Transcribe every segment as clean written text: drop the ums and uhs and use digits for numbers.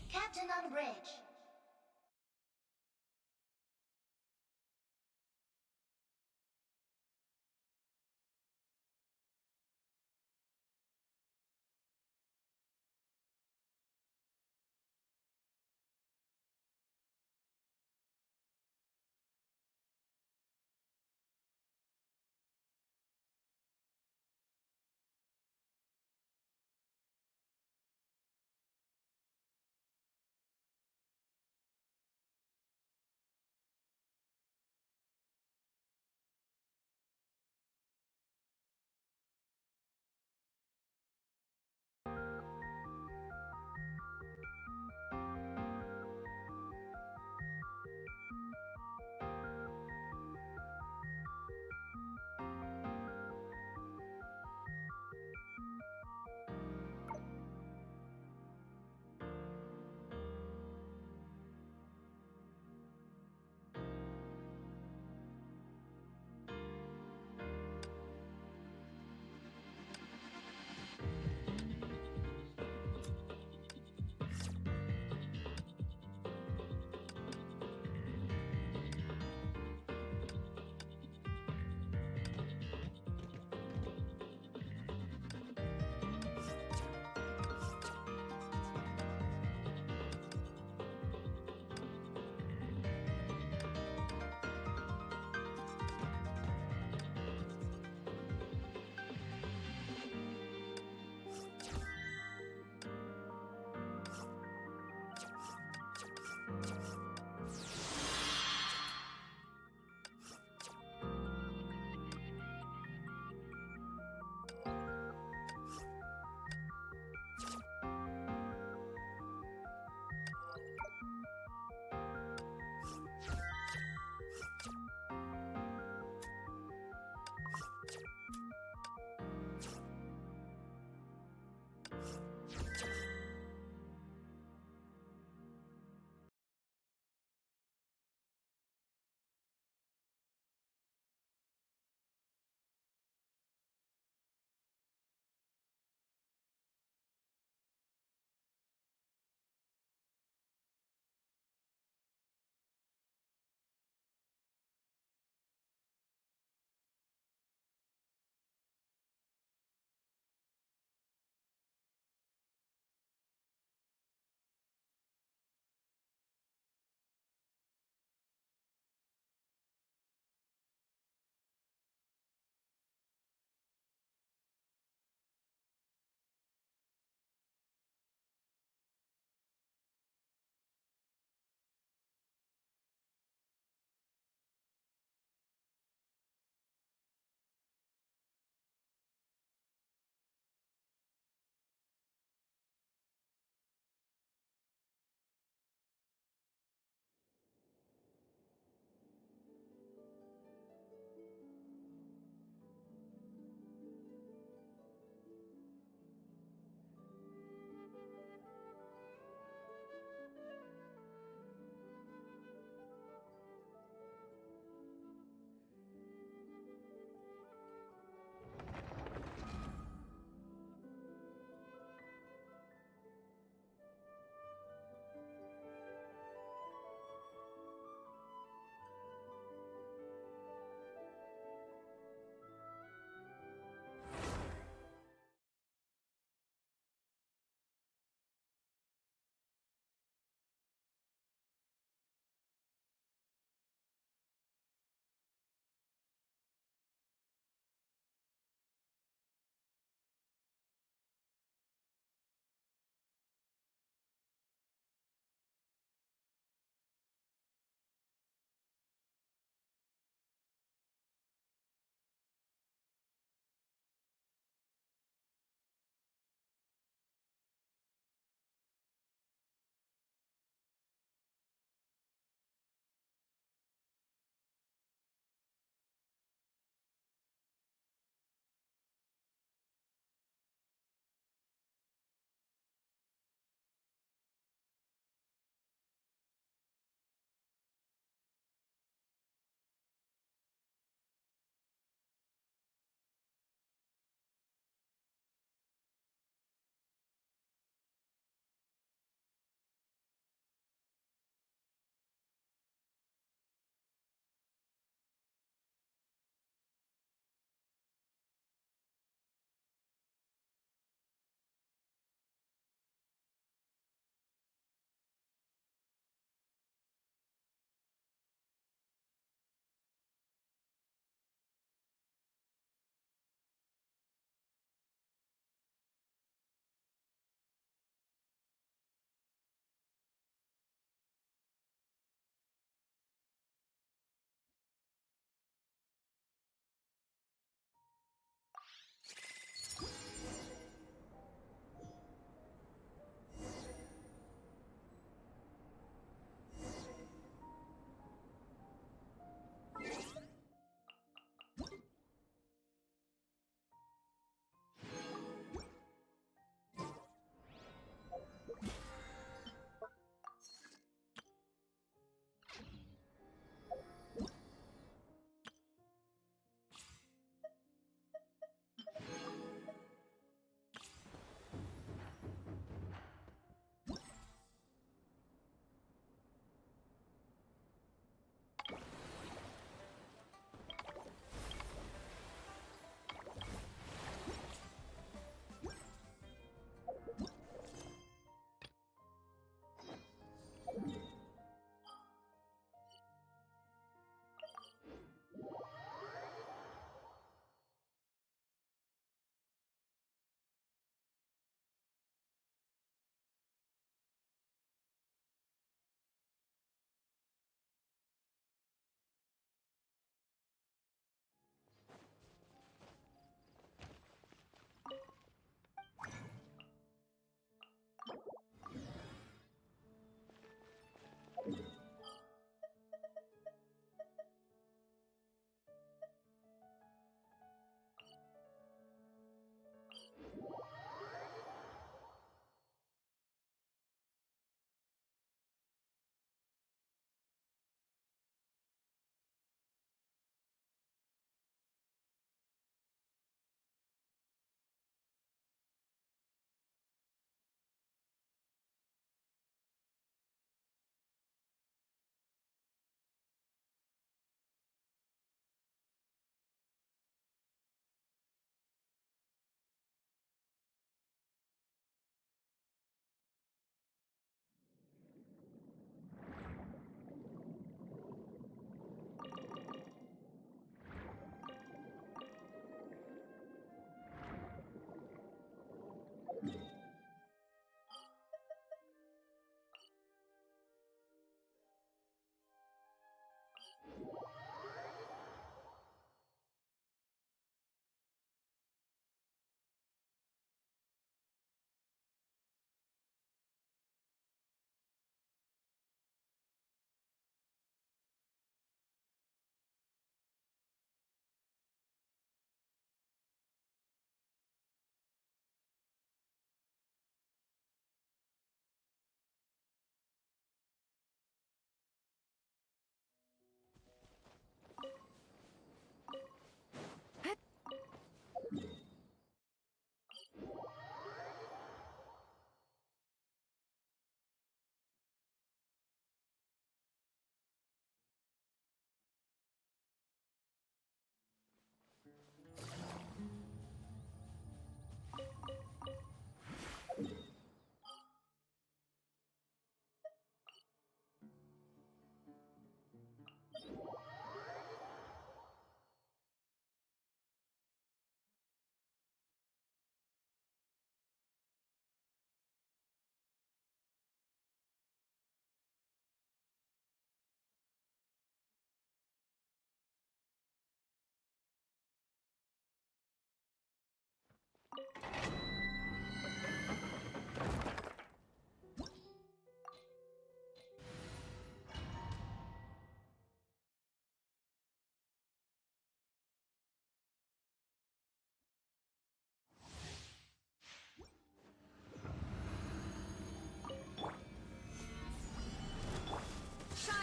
Captain on bridge.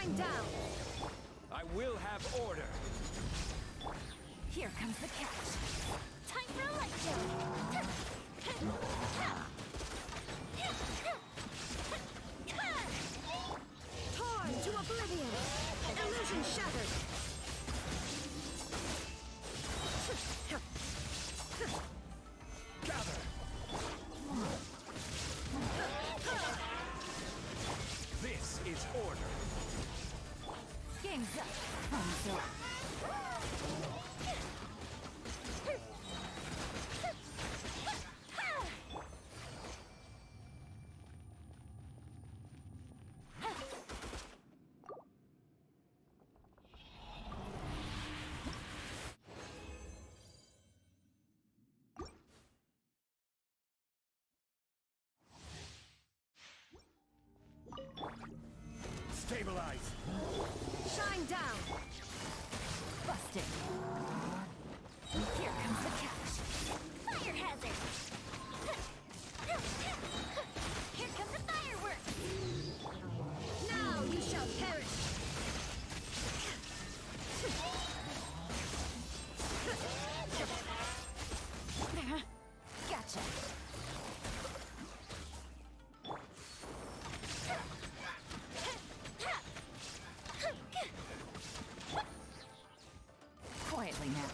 Shine down! I will have order. Here comes the catch. Time for a light show! Torn to oblivion! Illusion shattered! Gather! This is order. Game's up! Thumbs up! Stabilize! Shine down! Busted! Here comes the catch! Fire hazard! Here comes the fireworks! Now you shall perish! Gotcha! Quietly now.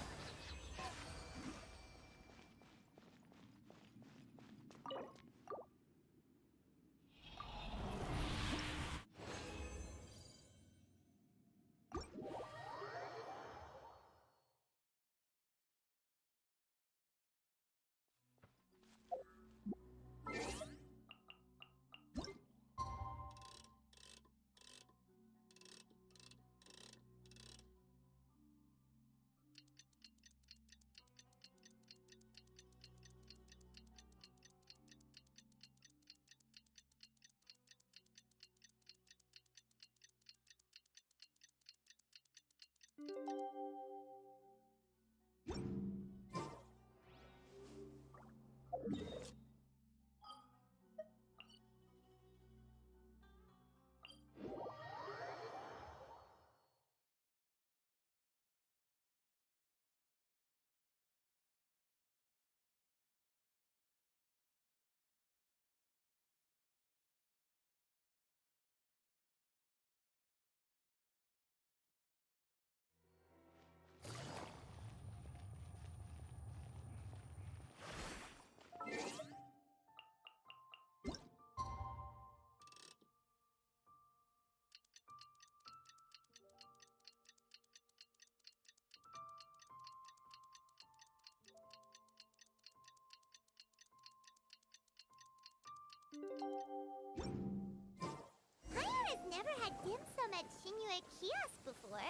Ryan has never had dim sum at Shinue Kiosk before,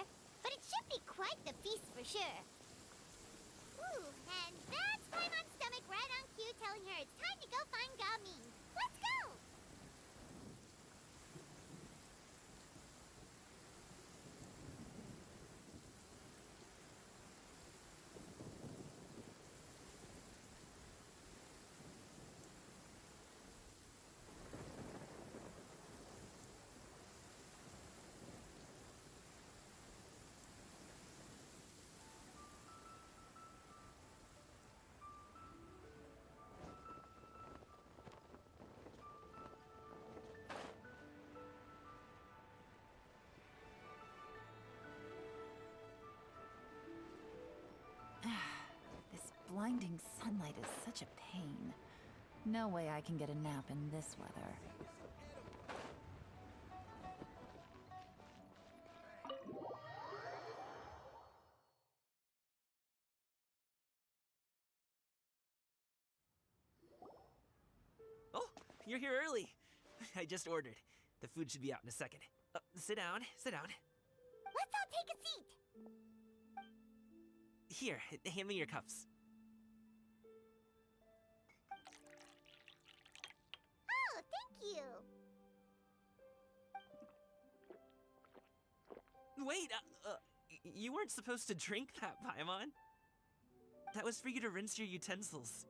but it should be quite the feast for sure. Ooh, and that's Paimon's stomach right on cue telling her it's time to go find Gamin. Let's go! This blinding sunlight is such a pain. No way I can get a nap in this weather. Oh, you're here early. I just ordered. The food should be out in a second. Sit down, sit down. Let's all take a seat! Here, hand me your cups. Oh, thank you! Wait, you weren't supposed to drink that, Paimon. That was for you to rinse your utensils.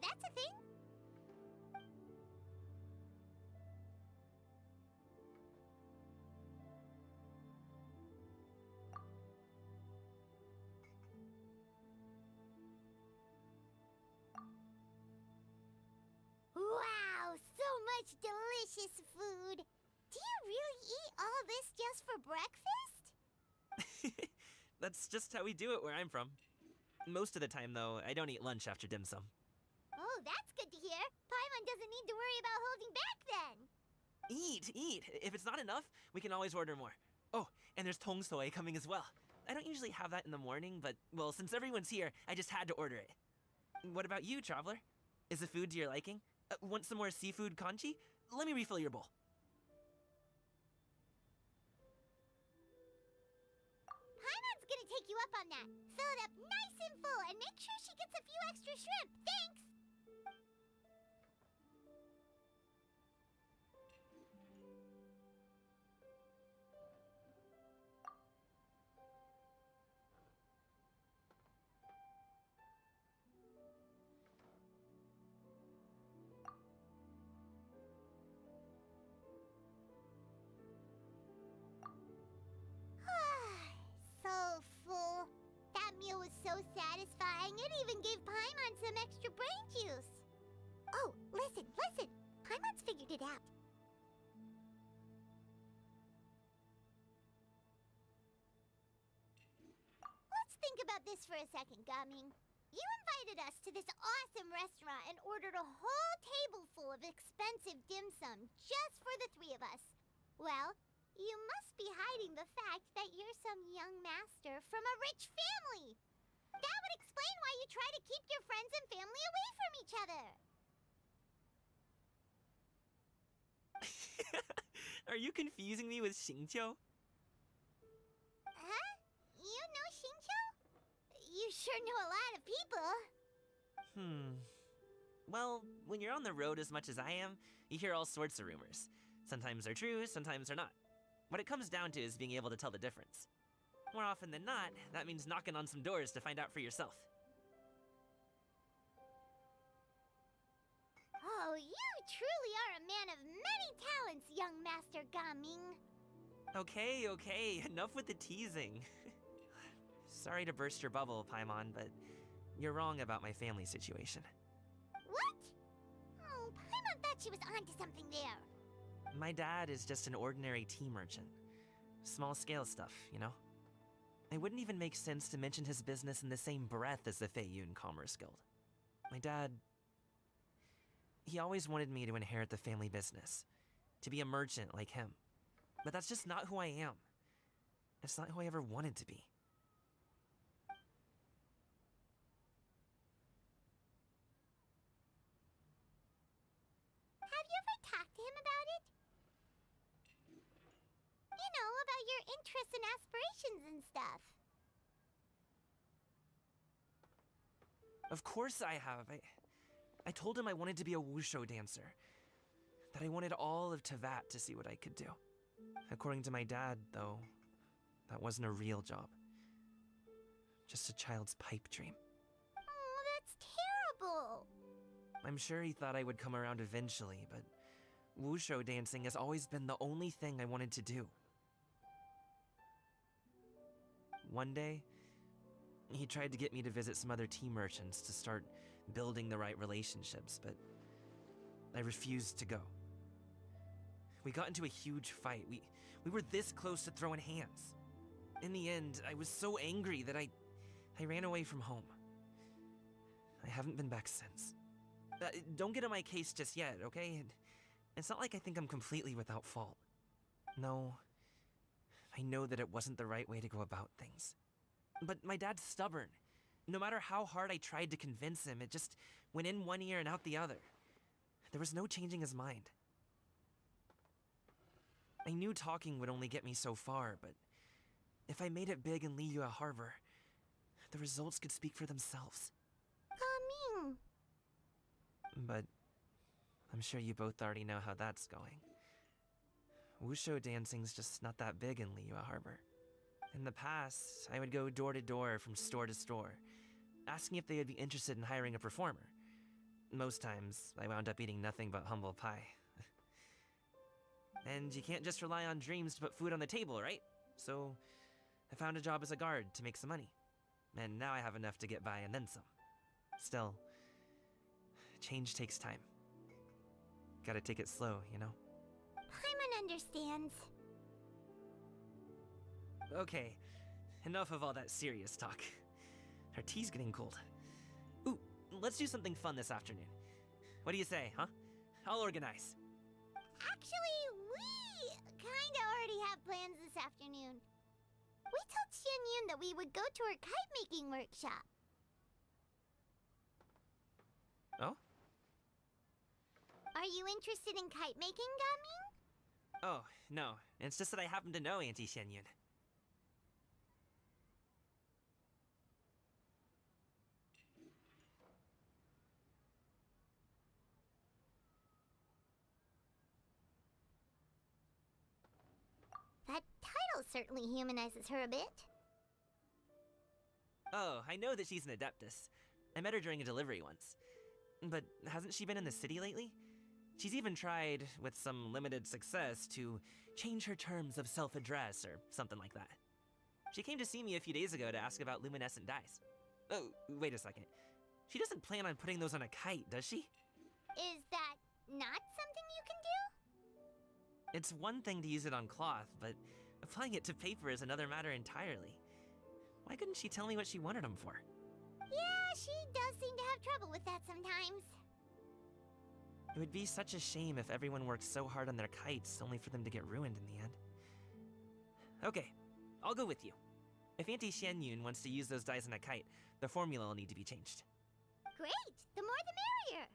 That's a thing? delicious food. Do you really eat all this just for breakfast? That's just how we do it where I'm from. Most of the time, though, I don't eat lunch after dim sum. Oh, that's good to hear. Paimon doesn't need to worry about holding back then. Eat! If it's not enough, we can always order more. Oh, and there's tong soy coming as well. I don't usually have that in the morning, but, well, since everyone's here, I just had to order it. What about you, traveler? Is the food to your liking? Want some more seafood kanchi? Let me refill your bowl. Paimon's gonna take you up on that. Fill it up nice and full and make sure she gets a few extra shrimp. Thanks! So full. That meal was so satisfying, it even gave Paimon some extra brain juice. Oh, listen. Paimon's figured it out. Let's think about this for a second, Gaming. You invited us to this awesome restaurant and ordered a whole table full of expensive dim sum just for the three of us. Well, you must be hiding the fact that you're some young master from a rich family. That would explain why you try to keep your friends and family away from each other. Are you confusing me with Xingqiu? Huh? You know Xingqiu? You sure know a lot of people. Well, when you're on the road as much as I am, you hear all sorts of rumors. Sometimes they're true, sometimes they're not. What it comes down to is being able to tell the difference. More often than not, that means knocking on some doors to find out for yourself. Oh, you truly are a man of many talents, young Master Gaming. Okay, enough with the teasing. Sorry to burst your bubble, Paimon, but you're wrong about my family situation. What? Oh, Paimon thought she was onto something there. My dad is just an ordinary tea merchant. Small scale stuff, you know? It wouldn't even make sense to mention his business in the same breath as the Feiyun Commerce Guild. My dad... he always wanted me to inherit the family business. To be a merchant like him. But that's just not who I am. It's not who I ever wanted to be. Have you ever talked to him about it? You know, about your interests and aspirations and stuff. Of course I have. I told him I wanted to be a wushu dancer. That I wanted all of Tevat to see what I could do. According to my dad, though, that wasn't a real job. Just a child's pipe dream. Oh, that's terrible. I'm sure he thought I would come around eventually, but wushu dancing has always been the only thing I wanted to do. One day, he tried to get me to visit some other tea merchants to start building the right relationships, but I refused to go. We got into a huge fight. We were this close to throwing hands. In the end, I was so angry that I ran away from home. I haven't been back since. Don't get on my case just yet, okay? It's not like I think I'm completely without fault. No, I know that it wasn't the right way to go about things. But my dad's stubborn. No matter how hard I tried to convince him, it just went in one ear and out the other. There was no changing his mind. I knew talking would only get me so far, but if I made it big in Liyue Harbor, the results could speak for themselves. Gaming. But I'm sure you both already know how that's going. Wushu dancing's just not that big in Liyue Harbor. In the past, I would go door to door from store to store, asking if they would be interested in hiring a performer. Most times, I wound up eating nothing but humble pie. And you can't just rely on dreams to put food on the table, right? So, I found a job as a guard to make some money. And now I have enough to get by and then some. Still, change takes time. Gotta take it slow, you know? Paimon understands. Okay, enough of all that serious talk. Our tea's getting cold. Ooh, let's do something fun this afternoon. What do you say, huh? I'll organize. Actually, we kinda already have plans this afternoon. We told Xianyun that we would go to her kite-making workshop. Oh? Are you interested in kite-making, Gaming? Oh, no. It's just that I happen to know Auntie Xianyun. That title certainly humanizes her a bit. Oh, I know that she's an Adeptus. I met her during a delivery once. But hasn't she been in the city lately? She's even tried, with some limited success, to change her terms of self-address or something like that. She came to see me a few days ago to ask about luminescent dyes. Oh, wait a second. She doesn't plan on putting those on a kite, does she? Is that not something you can do? It's one thing to use it on cloth, but applying it to paper is another matter entirely. Why couldn't she tell me what she wanted them for? Yeah, she does seem to have trouble with that sometimes. It would be such a shame if everyone worked so hard on their kites only for them to get ruined in the end. Okay, I'll go with you. If Auntie Xianyun wants to use those dyes on a kite, the formula will need to be changed. Great! The more the merrier!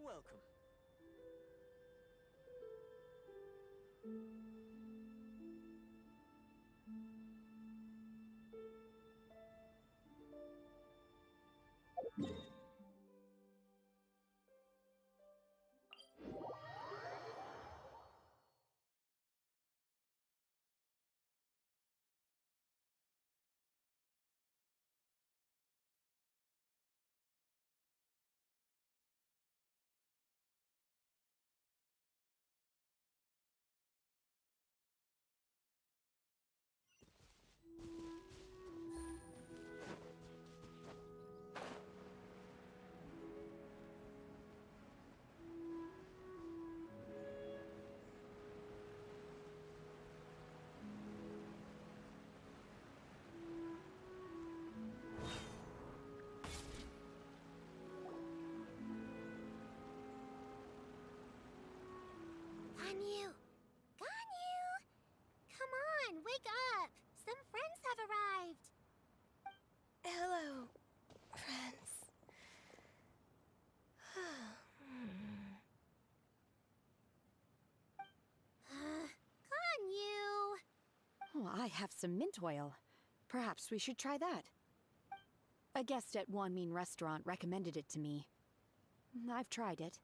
Welcome. Ganyu! Ganyu! Come on, wake up! Some friends have arrived! Hello, friends. Ganyu! Oh, I have some mint oil. Perhaps we should try that. A guest at Wanmin restaurant recommended it to me. I've tried it.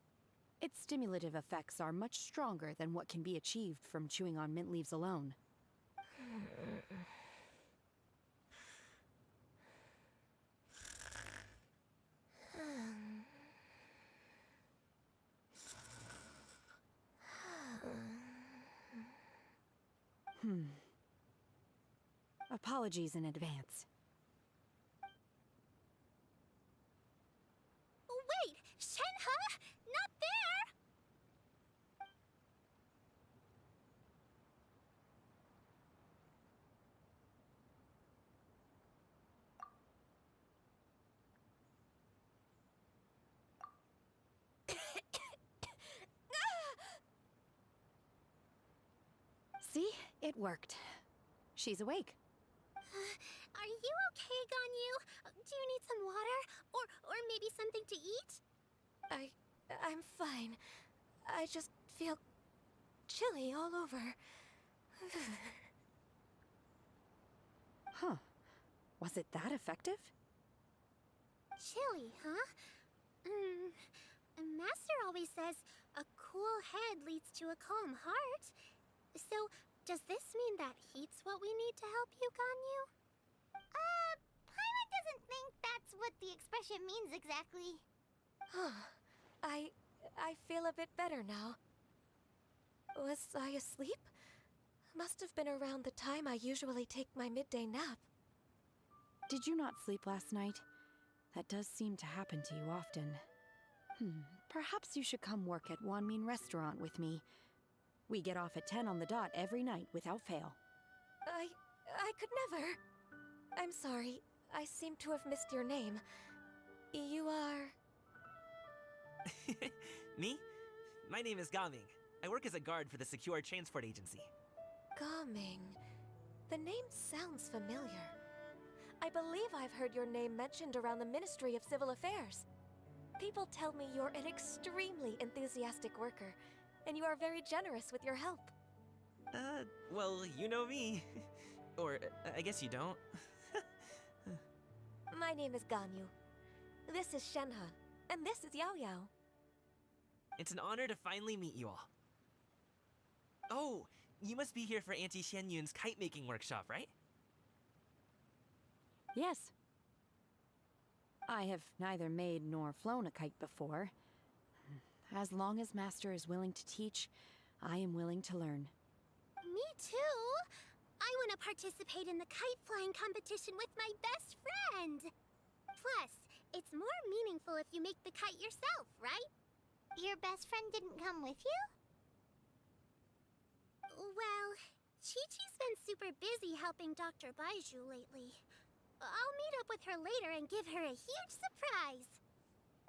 Its stimulative effects are much stronger than what can be achieved from chewing on mint leaves alone. Apologies in advance. Wait! Shenhe? Not there! See? It worked. She's awake. Are you okay, Ganyu? Do you need some water? Or maybe something to eat? I'm fine. I just feel chilly all over. Huh. Was it that effective? Chilly, huh? Master always says a cool head leads to a calm heart. So, does this mean that heat's what we need to help you, Ganyu? Paimon doesn't think that's what the expression means exactly. I feel a bit better now. Was I asleep? Must have been around the time I usually take my midday nap. Did you not sleep last night? That does seem to happen to you often. Perhaps you should come work at Wanmin Restaurant with me. We get off at 10 on the dot every night without fail. I could never. I'm sorry. I seem to have missed your name. You are... Me? My name is Gaming. I work as a guard for the Secure Transport Agency. Gaming. The name sounds familiar. I believe I've heard your name mentioned around the Ministry of Civil Affairs. People tell me you're an extremely enthusiastic worker, and you are very generous with your help. Well, you know me. Or, I guess you don't. My name is Ganyu. This is Shenhe, and this is Yao Yao. It's an honor to finally meet you all. Oh, you must be here for Auntie Xianyun's kite-making workshop, right? Yes. I have neither made nor flown a kite before. As long as Master is willing to teach, I am willing to learn. Me too. I want to participate in the kite flying competition with my best friend. Plus, it's more meaningful if you make the kite yourself, right? Your best friend didn't come with you? Well, Chi-Chi's been super busy helping Dr. Baiju lately. I'll meet up with her later and give her a huge surprise.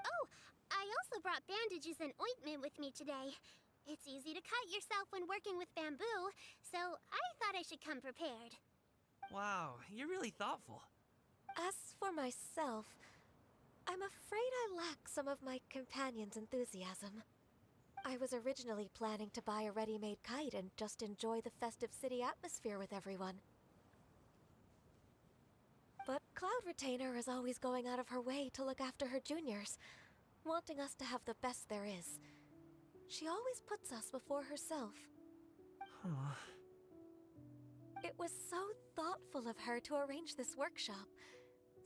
Oh, I also brought bandages and ointment with me today. It's easy to cut yourself when working with bamboo, so I thought I should come prepared. Wow, you're really thoughtful. As for myself, I'm afraid I lack some of my companion's enthusiasm. I was originally planning to buy a ready-made kite and just enjoy the festive city atmosphere with everyone. But Cloud Retainer is always going out of her way to look after her juniors, wanting us to have the best there is. She always puts us before herself. Huh. It was so thoughtful of her to arrange this workshop,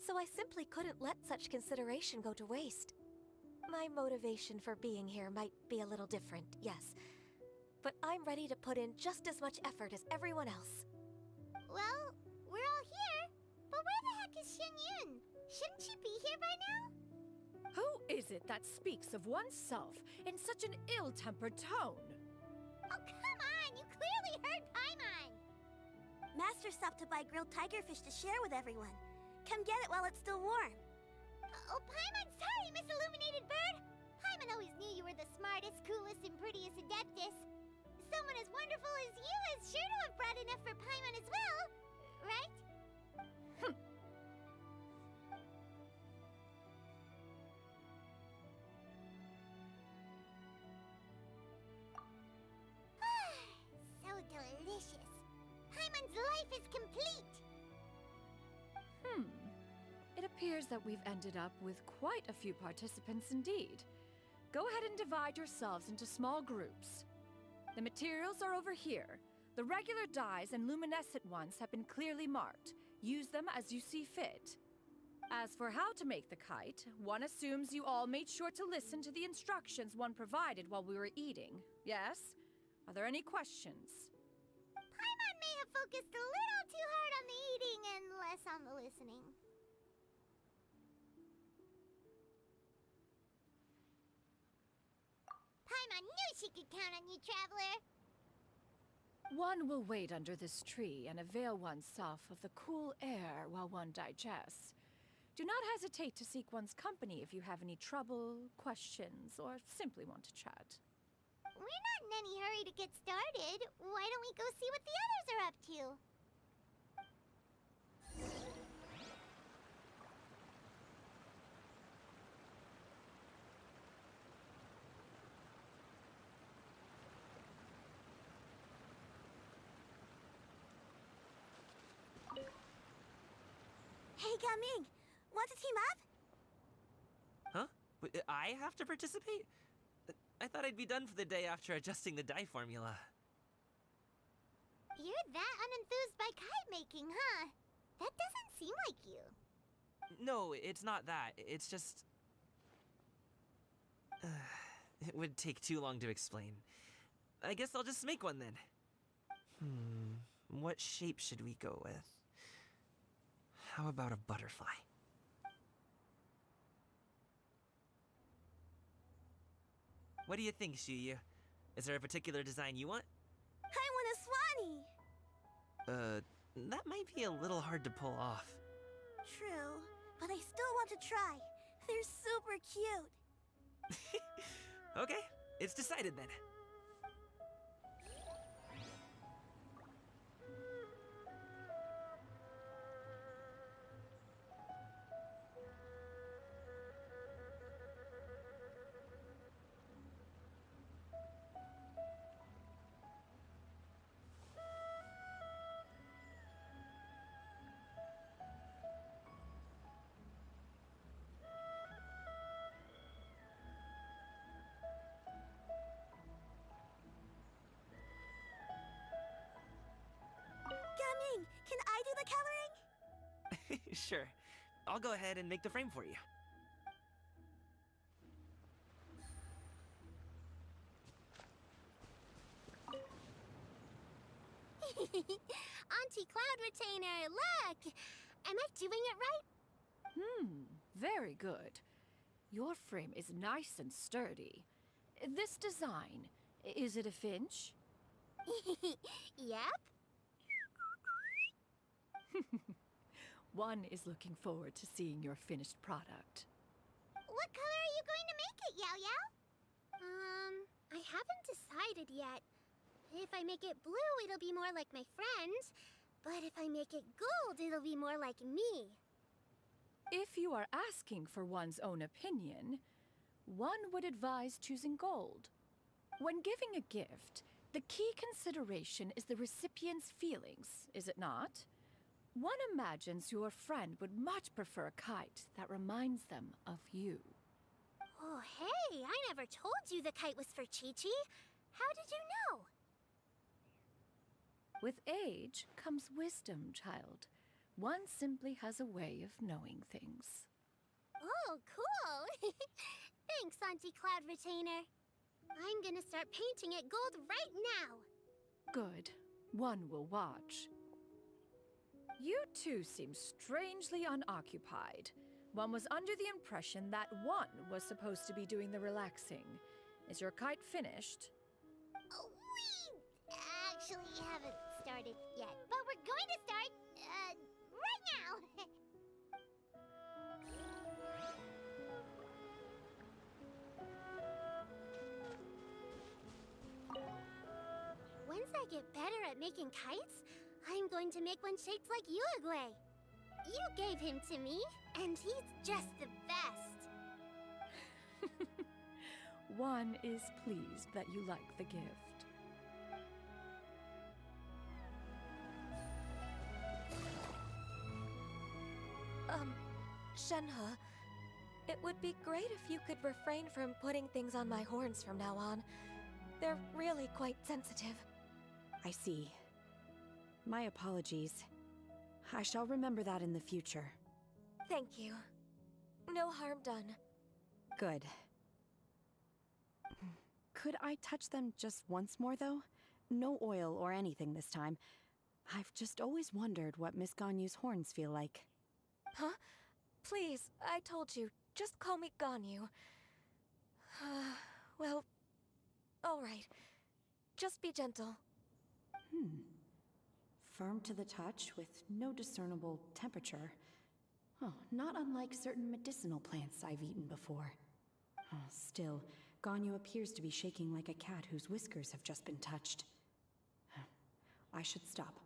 so I simply couldn't let such consideration go to waste. My motivation for being here might be a little different, yes, but I'm ready to put in just as much effort as everyone else. Well, we're all here, but where the heck is Xianyun? Shouldn't she be here by now? Who is it that speaks of oneself in such an ill-tempered tone? Oh, come on! You clearly heard Paimon! Master stopped to buy grilled tigerfish to share with everyone. Come get it while it's still warm. Oh, Paimon, sorry, Miss Illuminated Bird! Paimon always knew you were the smartest, coolest, and prettiest Adeptus. Someone as wonderful as you is sure to have brought enough for Paimon as well, right? So delicious. Paimon's life is complete. It appears that we've ended up with quite a few participants indeed. Go ahead and divide yourselves into small groups. The materials are over here. The regular dyes and luminescent ones have been clearly marked. Use them as you see fit. As for how to make the kite, one assumes you all made sure to listen to the instructions one provided while we were eating. Yes? Are there any questions? Paimon may have focused a little too hard on the eating and less on the listening. Paimon knew she could count on you, Traveler. One will wait under this tree and avail oneself of the cool air while one digests. Do not hesitate to seek one's company if you have any trouble, questions, or simply want to chat. We're not in any hurry to get started. Why don't we go see what the others are up to? Hey, Gaming! Want to team up? Huh? I have to participate? I thought I'd be done for the day after adjusting the dye formula. You're that unenthused by kite making, huh? That doesn't seem like you. No, it's not that. It's just... it would take too long to explain. I guess I'll just make one then. What shape should we go with? How about a butterfly? What do you think, Shuyu? Is there a particular design you want? I want a swanee! That might be a little hard to pull off. True, but I still want to try. They're super cute. Okay, it's decided then. Gaming, can I do the coloring? Sure. I'll go ahead and make the frame for you. Auntie Cloud Retainer, look! Am I doing it right? Very good. Your frame is nice and sturdy. This design, is it a finch? Yep. One is looking forward to seeing your finished product. What color are you going to make it, Yao Yao? I haven't decided yet. If I make it blue, it'll be more like my friends. But if I make it gold, it'll be more like me. If you are asking for one's own opinion, one would advise choosing gold. When giving a gift, the key consideration is the recipient's feelings, is it not? One imagines your friend would much prefer a kite that reminds them of you. Oh, hey, I never told you the kite was for Chi-Chi. How did you know? With age comes wisdom, child. One simply has a way of knowing things. Oh, cool. Thanks, Auntie Cloud Retainer. I'm gonna start painting it gold right now. Good. One will watch. You two seem strangely unoccupied. One was under the impression that one was supposed to be doing the relaxing. Is your kite finished? Oh, we actually haven't started yet, but we're going to start, right now. Once I get better at making kites, I'm going to make one shaped like Uruguay. You gave him to me, and he's just the best. One is pleased that you like the gift. Shenhe, it would be great if you could refrain from putting things on my horns from now on. They're really quite sensitive. I see. My apologies. I shall remember that in the future. Thank you. No harm done. Good. Could I touch them just once more, though? No oil or anything this time. I've just always wondered what Miss Ganyu's horns feel like. Huh? Please, I told you. Just call me Ganyu. Well, all right. Just be gentle. Firm to the touch with no discernible temperature. Oh, not unlike certain medicinal plants I've eaten before. Oh, still, Ganyu appears to be shaking like a cat whose whiskers have just been touched. I should stop.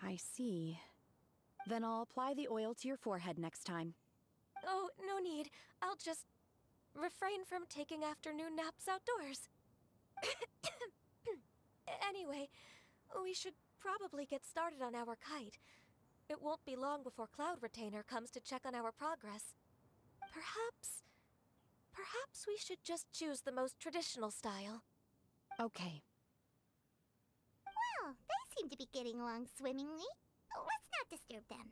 I see. Then I'll apply the oil to your forehead next time. Oh, no need. I'll just refrain from taking afternoon naps outdoors. Anyway, we should probably get started on our kite. It won't be long before Cloud Retainer comes to check on our progress. Perhaps we should just choose the most traditional style. Okay. Well, they seem to be getting along swimmingly. Let's not disturb them.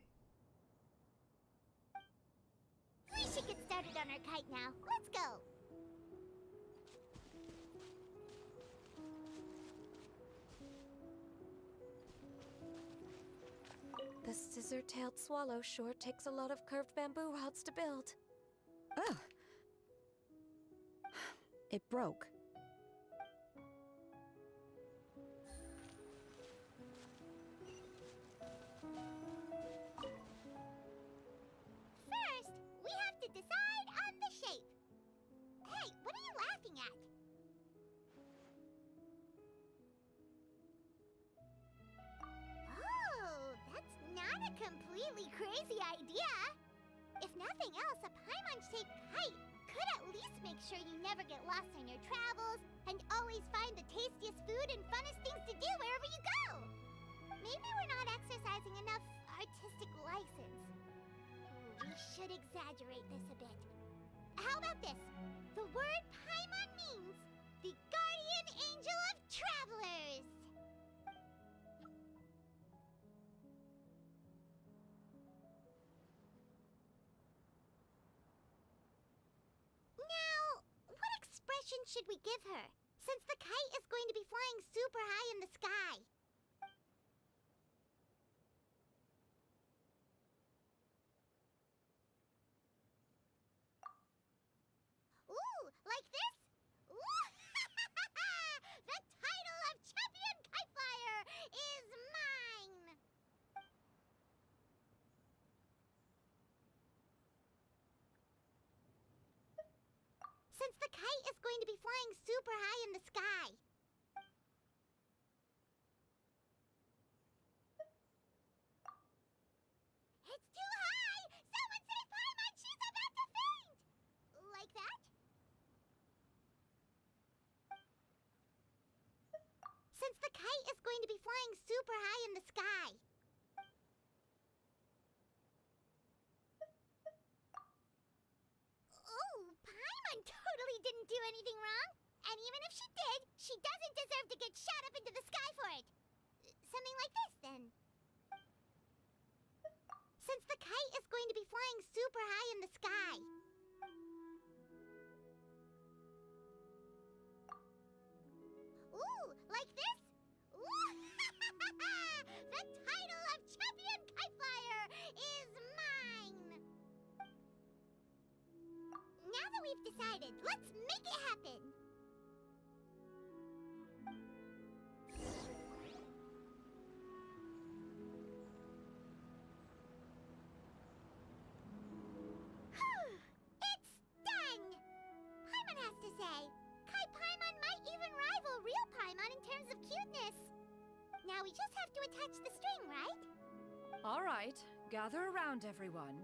We should get started on our kite now. Let's go. The scissor-tailed swallow sure takes a lot of curved bamboo rods to build. Ugh. It broke. First, we have to decide on the shape. Hey, what are you laughing at? Oh, that's not a completely crazy idea. If nothing else, a Paimon-shaped kite could at least make sure you never get lost on your travels and always find the tastiest food and funnest things to do wherever you go. Maybe we're not exercising enough artistic license. We should exaggerate this a bit. How about this? The word Paimon means the guardian angel of travelers. Now, what expression should we give her, since the kite is going to be flying super high in the sky? Ooh, like this? Ooh, the title of champion kite flyer is mine! Since the kite is going to be flying super high in the sky. It's too high! Someone save Paimon! She's about to faint! Like that? Since the kite is going to be flying super high in the sky. Oh, Paimon totally didn't do anything wrong. And even if she did, she doesn't deserve to get shot up into the sky for it. Something like this, then. Since the kite is going to be flying super high in the sky. Ooh, like this? Ooh, the title of champion kite flyer is mine! Now that we've decided, let's make it happen! It's done! Paimon has to say, Kai Paimon might even rival real Paimon in terms of cuteness. Now we just have to attach the string, right? All right, gather around, everyone.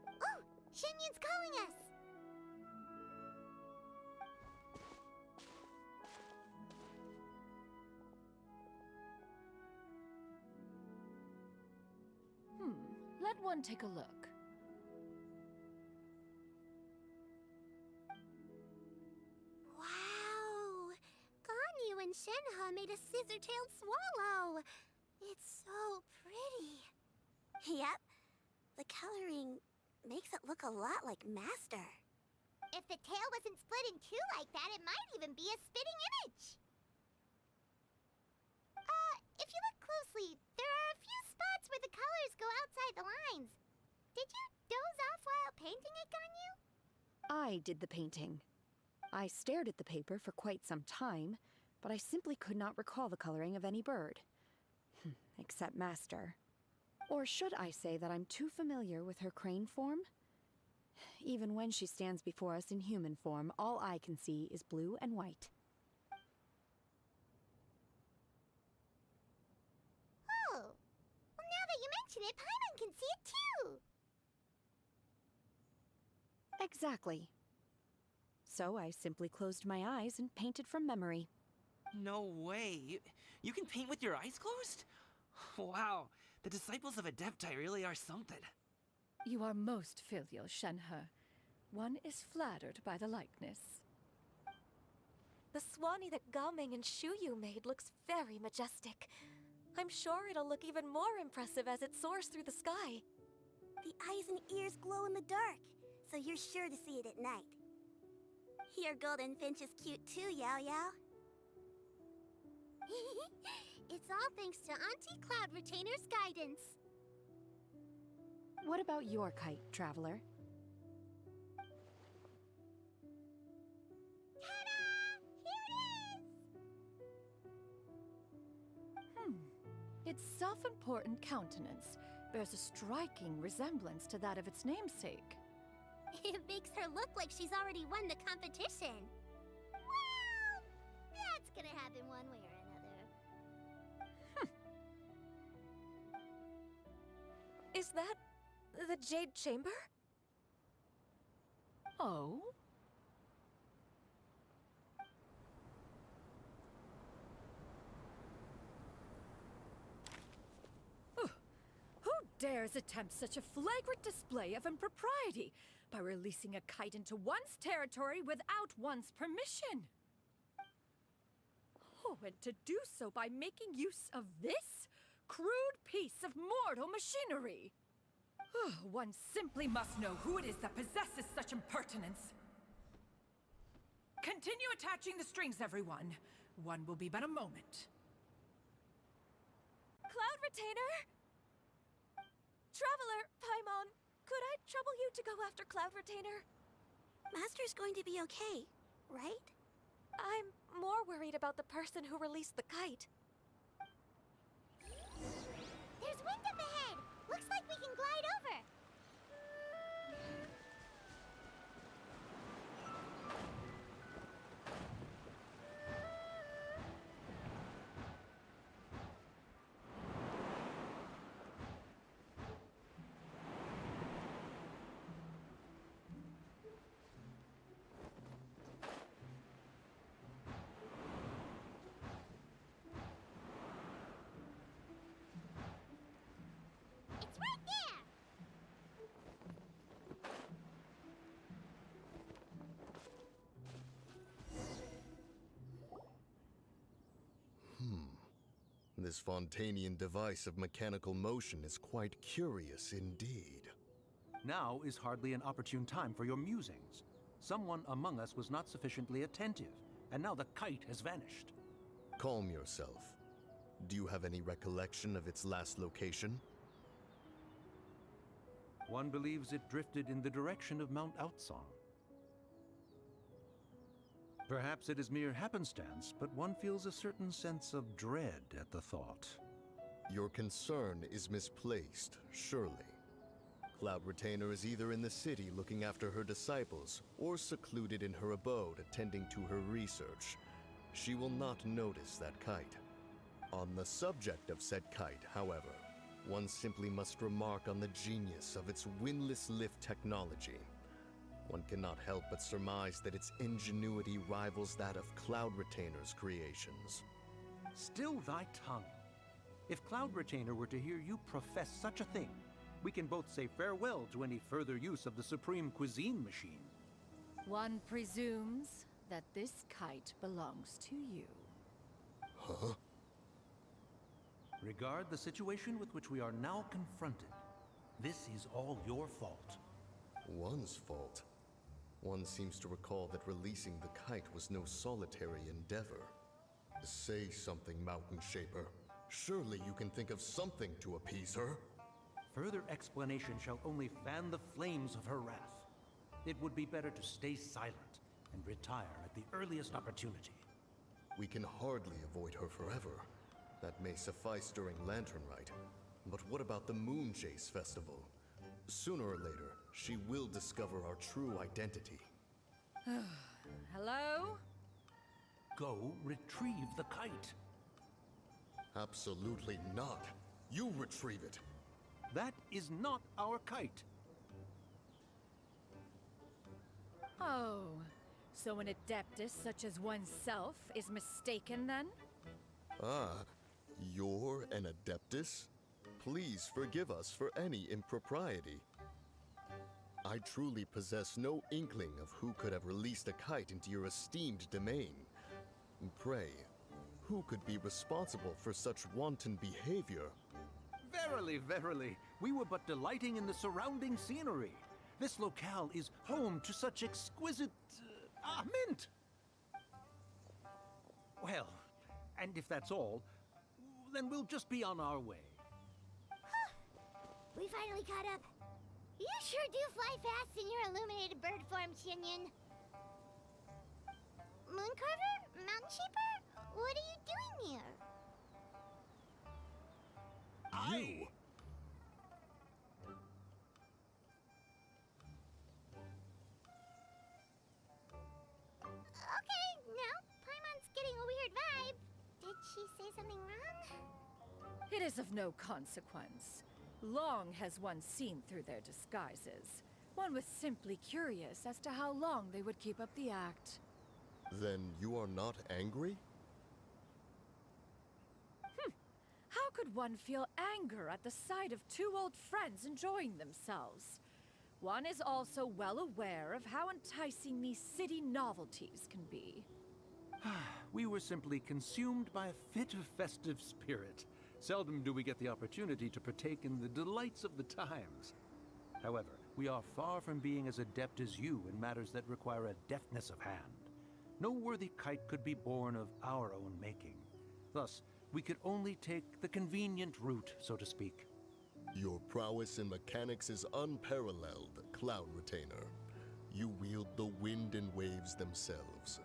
Oh, Shenyun's calling us! Let one take a look. Wow! Ganyu and Shenhe made a scissor-tailed swallow. It's so pretty. Yep. The coloring makes it look a lot like Master. If the tail wasn't split in two like that, it might even be a spitting image. If you look closely, there are a few spots where the colors go outside the lines. Did you doze off while painting it, Ganyu? I did the painting. I stared at the paper for quite some time, but I simply could not recall the coloring of any bird. Except Master. Or should I say that I'm too familiar with her crane form? Even when she stands before us in human form, all I can see is blue and white. Oh, well now that you mention it, Paimon can see it too! Exactly. So I simply closed my eyes and painted from memory. No way. You can paint with your eyes closed? Wow, the disciples of Adepti really are something. You are most filial, Shenhe. One is flattered by the likeness. The Swanee that Gaming and Shuyu made looks very majestic. I'm sure it'll look even more impressive as it soars through the sky. The eyes and ears glow in the dark, so you're sure to see it at night. Your golden finch is cute too, Yao Yao. It's all thanks to Auntie Cloud Retainer's guidance. What about your kite, Traveler? Ta-da! Here it is! Its self-important countenance bears a striking resemblance to that of its namesake. It makes her look like she's already won the competition. Well, that's gonna happen one way or another. Is that the Jade Chamber? Oh? Who dares attempt such a flagrant display of impropriety by releasing a kite into one's territory without one's permission? Oh, and to do so by making use of this crude piece of mortal machinery. One simply must know who it is that possesses such impertinence. Continue attaching the strings, everyone. One will be but a moment. Cloud Retainer? Traveler, Paimon, could I trouble you to go after Cloud Retainer? Master's going to be okay, right? I'm more worried about the person who released the kite. There's wind up ahead! Looks like we can glide over! It's right there! This Fontanian device of mechanical motion is quite curious indeed. Now is hardly an opportune time for your musings. Someone among us was not sufficiently attentive, and now the kite has vanished. Calm yourself. Do you have any recollection of its last location? One believes it drifted in the direction of Mount Outsong. Perhaps it is mere happenstance, but one feels a certain sense of dread at the thought. Your concern is misplaced, surely. Cloud Retainer is either in the city looking after her disciples, or secluded in her abode attending to her research. She will not notice that kite. On the subject of said kite, however, one simply must remark on the genius of its windless lift technology. One cannot help but surmise that its ingenuity rivals that of Cloud Retainer's creations. Still thy tongue. If Cloud Retainer were to hear you profess such a thing, we can both say farewell to any further use of the Supreme Cuisine Machine. One presumes that this kite belongs to you. Huh? Regard the situation with which we are now confronted. This is all your fault. One's fault. One seems to recall that releasing the kite was no solitary endeavor. Say something, Mountain Shaper. Surely you can think of something to appease her. Further explanation shall only fan the flames of her wrath. It would be better to stay silent and retire at the earliest opportunity. We can hardly avoid her forever. That may suffice during Lantern Rite. But what about the Moon Chase Festival? Sooner or later, she will discover our true identity. Hello? Go retrieve the kite. Absolutely not. You retrieve it. That is not our kite. Oh, so an adeptus such as oneself is mistaken then? Ah, You're an Adeptus? Please forgive us for any impropriety. I truly possess no inkling of who could have released a kite into your esteemed domain. Pray, who could be responsible for such wanton behavior? Verily, verily, we were but delighting in the surrounding scenery. This locale is home to such exquisite... mint! Well, and if that's all, then we'll just be on our way. We finally caught up. You sure do fly fast in your illuminated bird form, Shinyan. Mooncarver? Mountain Sheeper? What are you doing here? You? Okay, now Paimon's getting a weird vibe. Did she say something wrong? It is of no consequence. Long has one seen through their disguises. One was simply curious as to how long they would keep up the act. Then you are not angry? How could one feel anger at the sight of two old friends enjoying themselves? One is also well aware of how enticing these city novelties can be. We were simply consumed by a fit of festive spirit. Seldom do we get the opportunity to partake in the delights of the times. However, we are far from being as adept as you in matters that require a deftness of hand. No worthy kite could be born of our own making. Thus, we could only take the convenient route, so to speak. Your prowess in mechanics is unparalleled, Cloud Retainer. You wield the wind and waves themselves.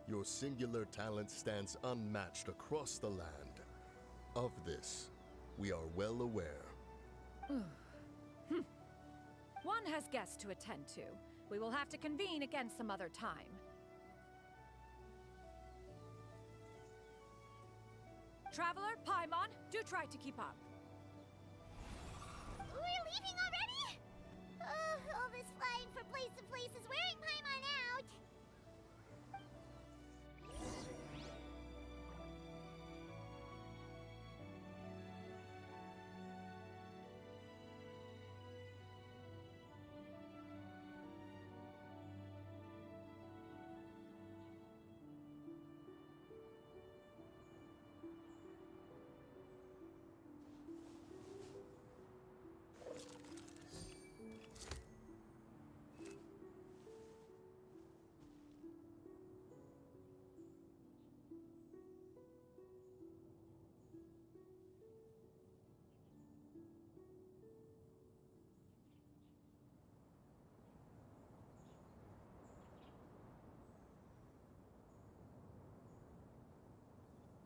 Your singular talent stands unmatched across the land. Of this, we are well aware. One has guests to attend to. We will have to convene again some other time. Traveler, Paimon, do try to keep up. We're leaving already? All this flying from place to place is wearing Paimon out.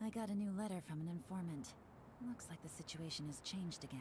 I got a new letter from an informant. Looks like the situation has changed again.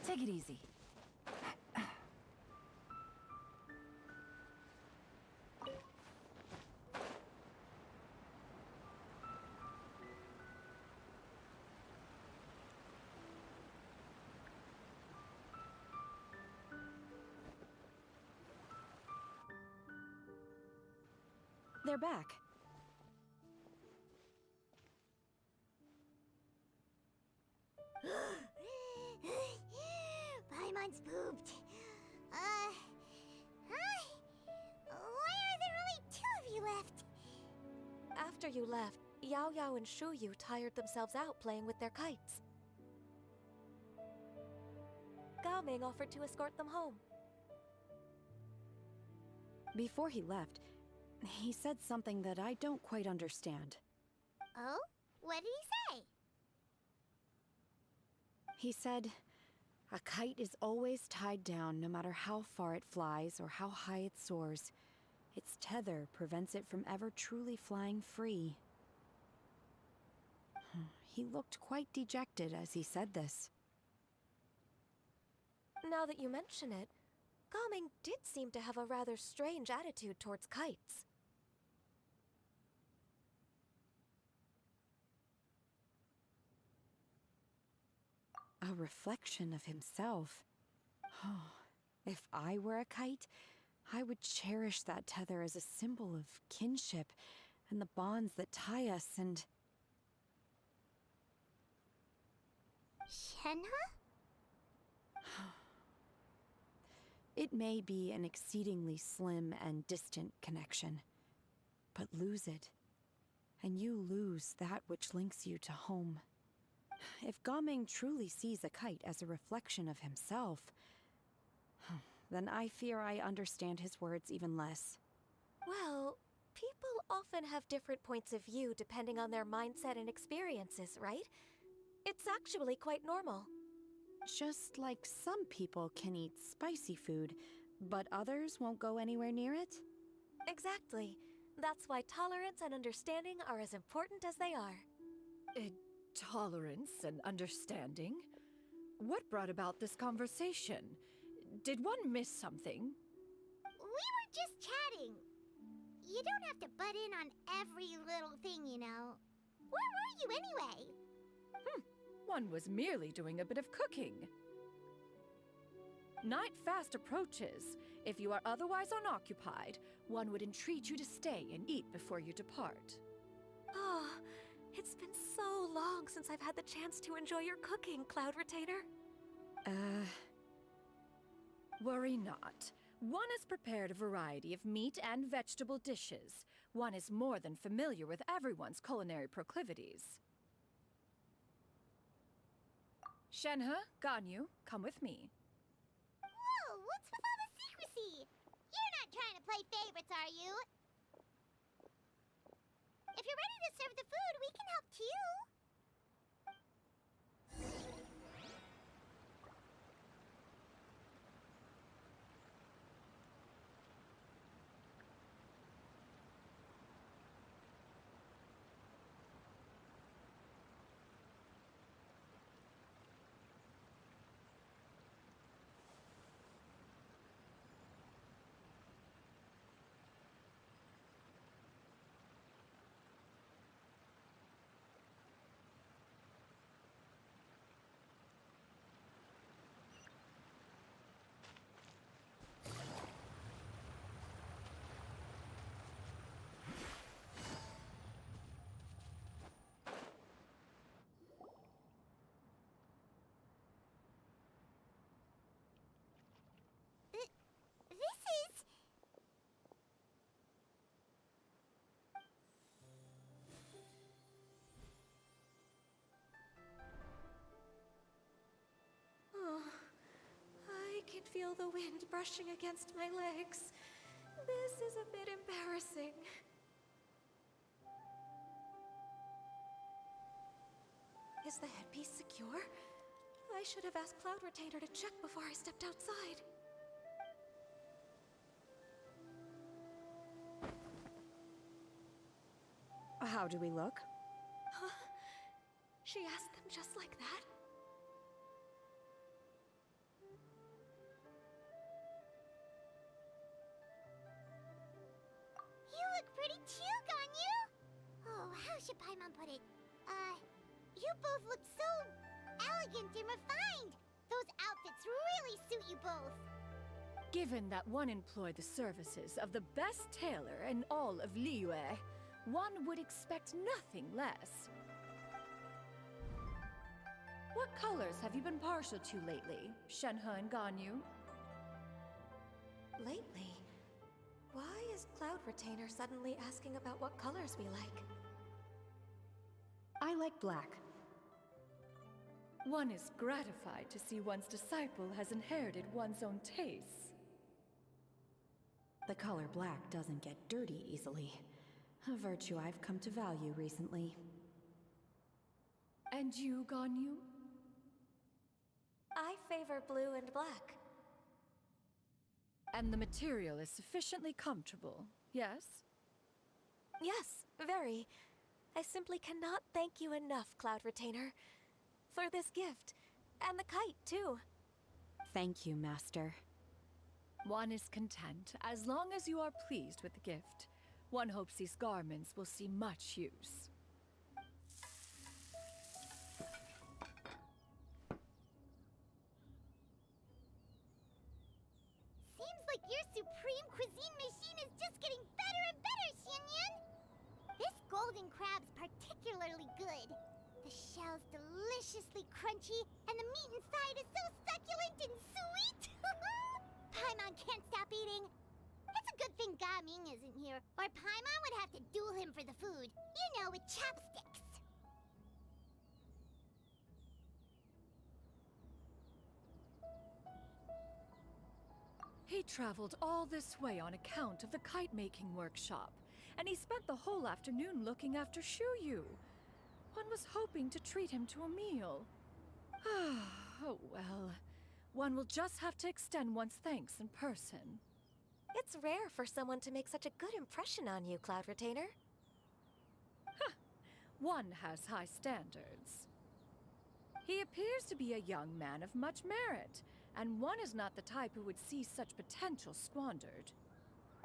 Take it easy. They're back. Paimon's pooped. Hi. Why are there only two of you left? After you left, Yao Yao and Shu Yu tired themselves out playing with their kites. Gao Ming offered to escort them home. Before he left, he said something that I don't quite understand. Oh? What did he say? He said, a kite is always tied down no matter how far it flies or how high it soars. Its tether prevents it from ever truly flying free. He looked quite dejected as he said this. Now that you mention it, Gaming did seem to have a rather strange attitude towards kites. A reflection of himself. Oh, if I were a kite, I would cherish that tether as a symbol of kinship and the bonds that tie us and... Shenhe? It may be an exceedingly slim and distant connection, but lose it, and you lose that which links you to home. If Gaming truly sees a kite as a reflection of himself, then I fear I understand his words even less. Well, people often have different points of view depending on their mindset and experiences, right? It's actually quite normal. Just like some people can eat spicy food, but others won't go anywhere near it? Exactly. That's why tolerance and understanding are as important as they are. Tolerance and understanding? What brought about this conversation? Did one miss something? We were just chatting. You don't have to butt in on every little thing, you know. Where were you anyway? One was merely doing a bit of cooking. Night fast approaches. If you are otherwise unoccupied, one would entreat you to stay and eat before you depart. Oh, it's been so long since I've had the chance to enjoy your cooking, Cloud Retainer. Worry not. One has prepared a variety of meat and vegetable dishes. One is more than familiar with everyone's culinary proclivities. Shenhe, Ganyu, come with me. Whoa, what's with all the secrecy? You're not trying to play favorites, are you? If you're ready to serve the food, we can help too. This is... Oh, I can feel the wind brushing against my legs. This is a bit embarrassing. Is the headpiece secure? I should have asked Cloud Retainer to check before I stepped outside. How do we look? Huh? She asked them just like that? You look pretty too, Ganyu! Oh, how should Paimon put it? You both look so elegant and refined. Those outfits really suit you both. Given that one employed the services of the best tailor in all of Liyue, one would expect nothing less. What colors have you been partial to lately, Shenhe and Ganyu? Lately? Why is Cloud Retainer suddenly asking about what colors we like? I like black. One is gratified to see one's disciple has inherited one's own tastes. The color black doesn't get dirty easily. A virtue I've come to value recently. And you, Ganyu? I favor blue and black. And the material is sufficiently comfortable, yes? Yes, very. I simply cannot thank you enough, Cloud Retainer, for this gift. And the kite, too. Thank you, Master. One is content, as long as you are pleased with the gift. One hopes these garments will see much use. Seems like your supreme cuisine machine is just getting better and better, Xinyun! This golden crab's particularly good. The shell's deliciously crunchy, and the meat inside is so succulent and sweet! Paimon can't stop eating. It's a good thing Gaming isn't here, or Paimon would have to duel him for the food. You know, with chopsticks. He traveled all this way on account of the kite-making workshop, and he spent the whole afternoon looking after Shuyu. One was hoping to treat him to a meal. Oh well. One will just have to extend one's thanks in person. It's rare for someone to make such a good impression on you, Cloud Retainer. One has high standards. He appears to be a young man of much merit, and one is not the type who would see such potential squandered.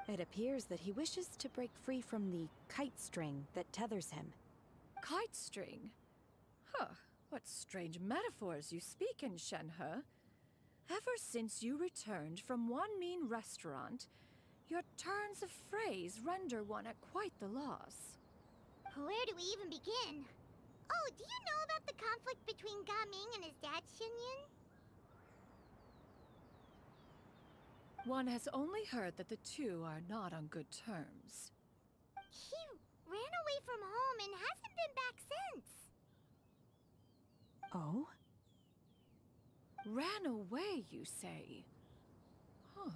It appears that he wishes to break free from the kite string that tethers him. Kite string? Huh, what strange metaphors you speak in, Shenhe. Ever since you returned from one mean restaurant, your turns of phrase render one at quite the loss. Where do we even begin? Oh, do you know about the conflict between Gaming and his dad, Xinyun? One has only heard that the two are not on good terms. He ran away from home and hasn't been back since. Oh? Ran away, you say? Oh.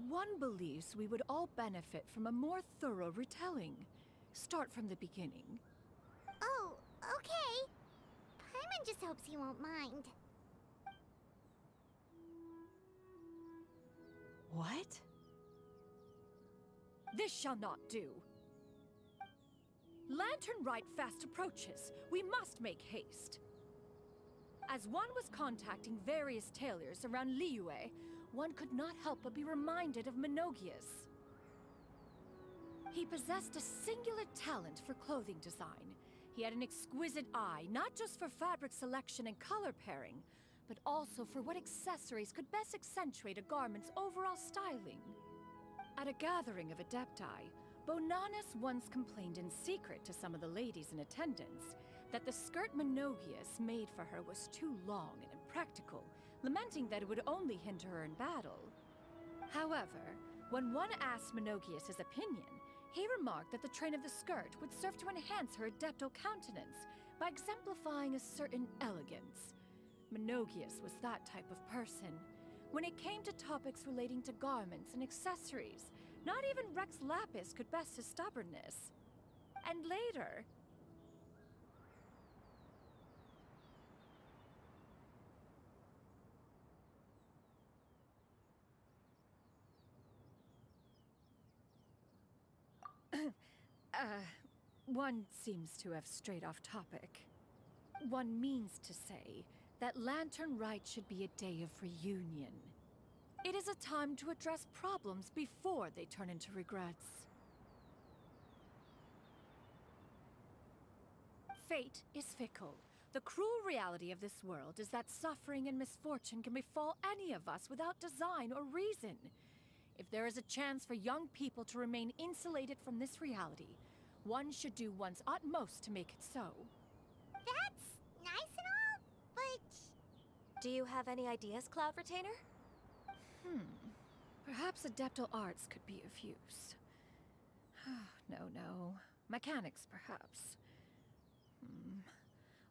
One believes we would all benefit from a more thorough retelling. Start from the beginning. Oh, okay. Paimon just hopes he won't mind. What? This shall not do. Lantern Rite fast approaches. We must make haste. As one was contacting various tailors around Liyue, one could not help but be reminded of Menogias. He possessed a singular talent for clothing design. He had an exquisite eye, not just for fabric selection and color pairing, but also for what accessories could best accentuate a garment's overall styling. At a gathering of Adepti, Bonanis once complained in secret to some of the ladies in attendance that the skirt Menogias made for her was too long and impractical, lamenting that it would only hinder her in battle. However, when one asked Menogias his opinion, he remarked that the train of the skirt would serve to enhance her adepto countenance by exemplifying a certain elegance. Menogias was that type of person. When it came to topics relating to garments and accessories, not even Rex Lapis could best his stubbornness. And later... one seems to have strayed off topic. One means to say that Lantern Rite should be a day of reunion. It is a time to address problems before they turn into regrets. Fate is fickle. The cruel reality of this world is that suffering and misfortune can befall any of us without design or reason. If there is a chance for young people to remain insulated from this reality, one should do one's utmost to make it so. That's nice and all, but... Do you have any ideas, Cloud Retainer? Perhaps adeptal arts could be of use. No. Mechanics, perhaps.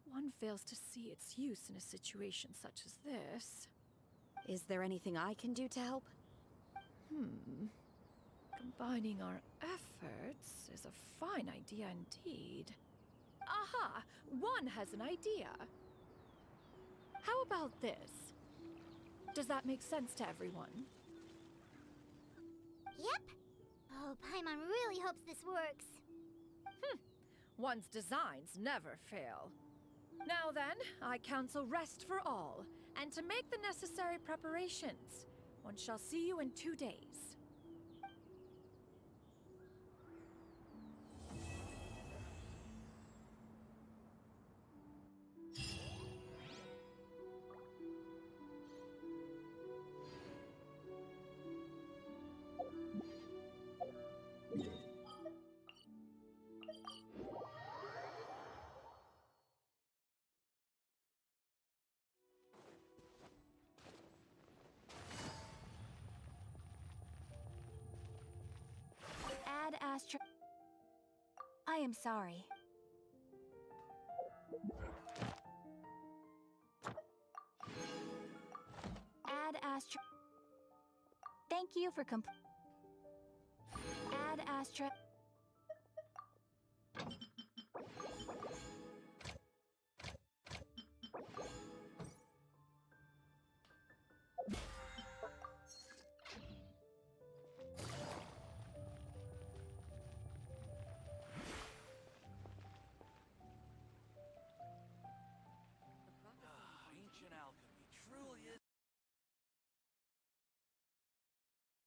One fails to see its use in a situation such as this. Is there anything I can do to help? Combining our efforts is a fine idea indeed. Aha! One has an idea. How about this? Does that make sense to everyone? Yep. Oh, Paimon really hopes this works. One's designs never fail. Now then, I counsel rest for all, and to make the necessary preparations. One shall see you in 2 days. Ad Astra. I am sorry. Ad Astra. Thank you for Ad Astra.